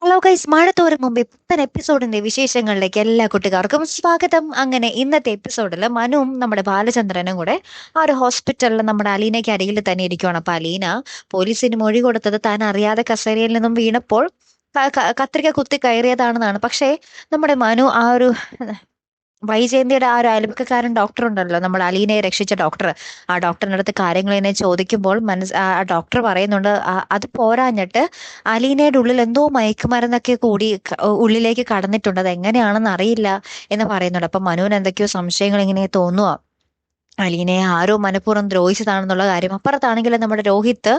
Hello guys, മഴ തോരും മുമ്പേ പുത്തൻ എപ്പിസോഡിന്റെ വിശേഷങ്ങളിലേക്ക് എല്ലാ കുട്ടികാർക്കും സ്വാഗതം. അങ്ങനെ ഇന്നത്തെ എപ്പിസോഡിൽ മനുവും നമ്മുടെ ബാലചന്ദ്രനും കൂടെ ആ ഒരു ഹോസ്പിറ്റലിൽ നമ്മുടെ അലീനയ്ക്ക് അരികിൽ തന്നെ ഇരിക്കുവാണ്. അപ്പൊ അലീന പോലീസിന് മൊഴി കൊടുത്തത് താൻ അറിയാതെ കസേരയിൽ നിന്നും വീണപ്പോൾ കത്രിക കുത്തി കയറിയതാണെന്നാണ്. പക്ഷേ നമ്മുടെ മനു ആ ഒരു വൈജയന്തിയുടെ ആ ഒരു അയൽപക്കക്കാരൻ ഡോക്ടർ ഉണ്ടല്ലോ, നമ്മുടെ അലീനയെ രക്ഷിച്ച ഡോക്ടർ, ആ ഡോക്ടറിന്റെ അടുത്ത് കാര്യങ്ങൾ എന്നെ ചോദിക്കുമ്പോൾ ആ ഡോക്ടർ പറയുന്നുണ്ട്, അത് പോരാഞ്ഞിട്ട് അലീനയുടെ ഉള്ളിൽ എന്തോ മയക്കുമരുന്നൊക്കെ കൂടി ഉള്ളിലേക്ക് കടന്നിട്ടുണ്ട്, അത് എങ്ങനെയാണെന്ന് അറിയില്ല എന്ന് പറയുന്നുണ്ട്. അപ്പൊ മനുവിന് എന്തൊക്കെയോ സംശയങ്ങൾ ഇങ്ങനെ തോന്നുക, അലീനയെ ആരോ മനഃപൂർവ്വം ദ്രോഹിച്ചതാണെന്നുള്ള കാര്യം. അപ്പുറത്താണെങ്കിലും നമ്മുടെ രോഹിത്ത്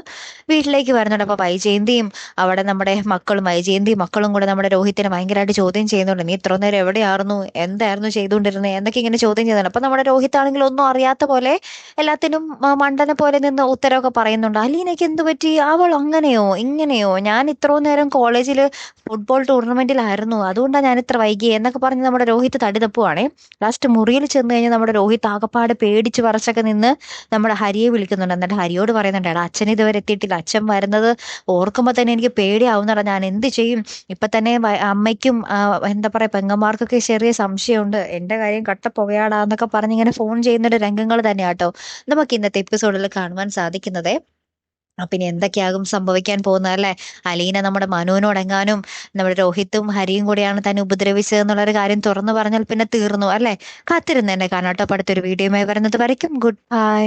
വീട്ടിലേക്ക് വരുന്നുണ്ട്. അപ്പൊ വൈജയന്തിയും അവിടെ നമ്മുടെ മക്കളും, വൈജയന്തിയും മക്കളും കൂടെ നമ്മുടെ രോഹിത്തിനെ ഭയങ്കരമായിട്ട് ചോദ്യം ചെയ്യുന്നുണ്ട്. നീ ഇത്ര നേരം എവിടെയായിരുന്നു, എന്തായിരുന്നു ചെയ്തുകൊണ്ടിരുന്നത് എന്നൊക്കെ ഇങ്ങനെ ചോദ്യം ചെയ്യുന്നുണ്ട്. അപ്പൊ നമ്മുടെ രോഹിത്താണെങ്കിൽ ഒന്നും അറിയാത്ത പോലെ എല്ലാത്തിനും മണ്ടനെ പോലെ നിന്ന് ഉത്തരവൊക്കെ പറയുന്നുണ്ട്. അലീനയ്ക്ക് എന്ത് പറ്റി, അവൾ അങ്ങനെയോ ഇങ്ങനെയോ, ഞാൻ ഇത്രയും നേരം കോളേജിൽ ഫുട്ബോൾ ടൂർണമെന്റിലായിരുന്നു, അതുകൊണ്ടാണ് ഞാൻ ഇത്ര വൈകി എന്നൊക്കെ പറഞ്ഞ് നമ്മുടെ രോഹിത്ത് തടി തപ്പുവാണേ. ലാസ്റ്റ് മുറിയിൽ ചെന്ന് കഴിഞ്ഞാൽ നമ്മുടെ രോഹിത്ത് ആകപ്പാട് പേടിച്ച് പറച്ചൊക്കെ നിന്ന് നമ്മുടെ ഹരിയെ വിളിക്കുന്നുണ്ട്. എന്നിട്ട് ഹരിയോട് പറയുന്നുണ്ട്, എടാ അച്ഛൻ ഇതുവരെ എത്തിയിട്ടില്ല, അച്ഛൻ വരുന്നത് ഓർക്കുമ്പോൾ തന്നെ എനിക്ക് പേടിയാവുന്നടാ, ഞാൻ എന്ത് ചെയ്യും. ഇപ്പൊ തന്നെ അമ്മയ്ക്കും എന്താ പറയാ പെങ്ങന്മാർക്കൊക്കെ ചെറിയ സംശയമുണ്ട്, എന്റെ കാര്യം കട്ട പുകയാടാ എന്നൊക്കെ പറഞ്ഞ് ഇങ്ങനെ ഫോൺ ചെയ്യുന്നൊരു രംഗങ്ങൾ തന്നെയാട്ടോ നമുക്ക് ഇന്നത്തെ എപ്പിസോഡിൽ കാണുവാൻ സാധിക്കുന്നത്. അപ്പൊ ഇനി എന്തൊക്കെയാകും സംഭവിക്കാൻ പോകുന്നത് അല്ലെ? അലീന നമ്മുടെ മനുവിനോടെങ്ങാനും നമ്മുടെ രോഹിത്തും ഹരിയും കൂടിയാണ് തന്നെ ഉപദ്രവിച്ചത് എന്നുള്ളൊരു കാര്യം തുറന്നു പറഞ്ഞാൽ പിന്നെ തീർന്നു അല്ലെ? കാത്തിരുന്ന് തന്നെ കാണാട്ടോ. അടുത്തൊരു വീഡിയോയുമായി വരുന്നത് വരയ്ക്കും ഗുഡ് ബൈ.